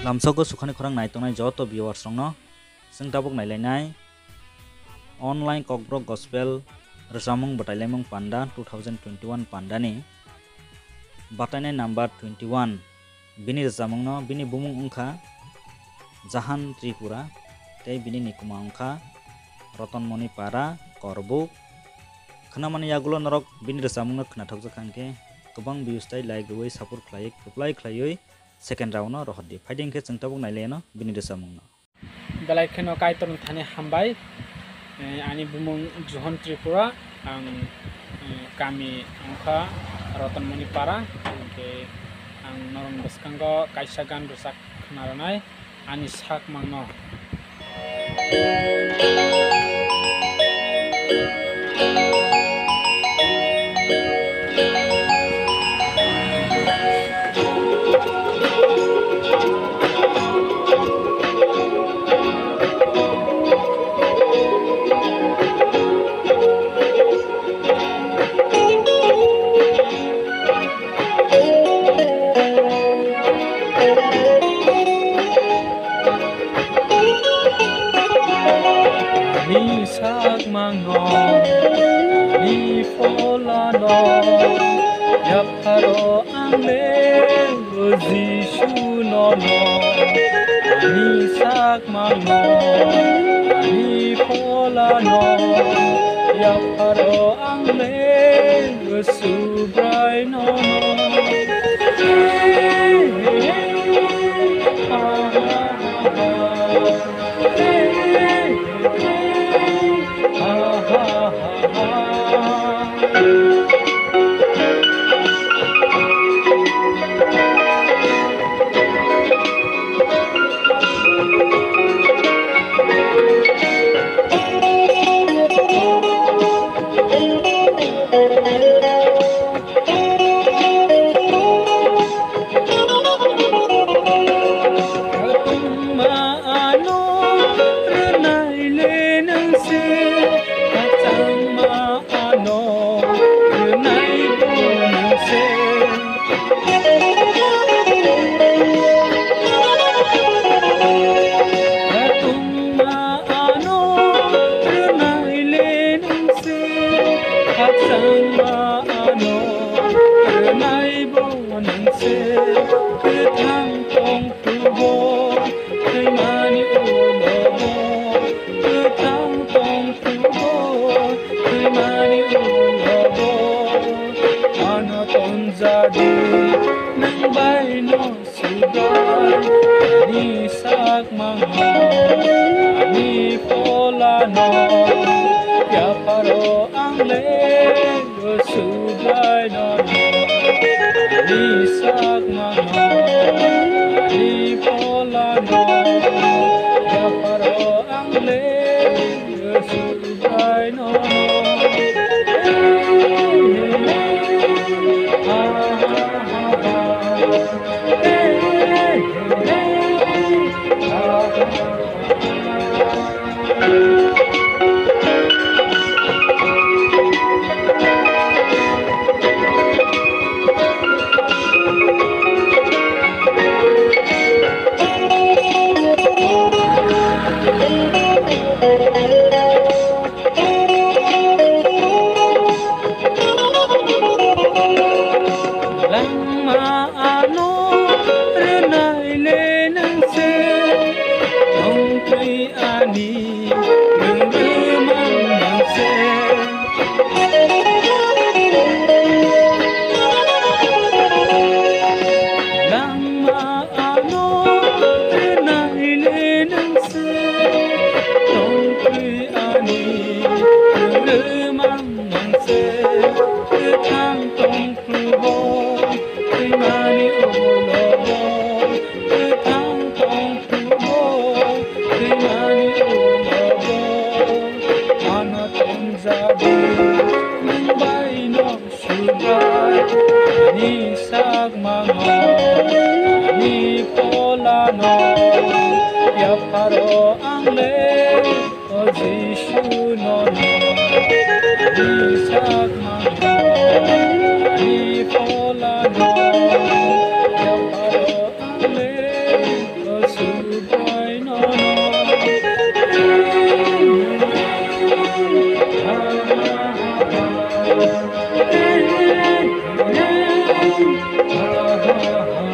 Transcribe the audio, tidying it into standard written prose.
Lamsoko sukhani khorang naitongnai joto viewers rongno sing tabuk nailainai online kokbrok gospel rsamung batailaimung panda 2021 pandani batainai number 21 bini rsamungno bini bumung ungkha Jahan Tripura tei bini nikuma ungkha Rotonmoni Para Korbuk khnamani yagulo norok bini rsamungno khnathokjak kangke gobang views tai like rui support khlai reply khlaioi second round no rohdi fighting ke chengtabuk naileno bini rsamungno belai kheno kaiton thani hambai ani bumung Jahan Tripura ang kami ungkha Rotonmoni Para ke ang norong baskango kaisa gan rusak khnaranai ani sak mangno sak mangno ni folano yaparo ame Jishu nono ni sak mangno ni folano yaparo ame subrai nono ha ha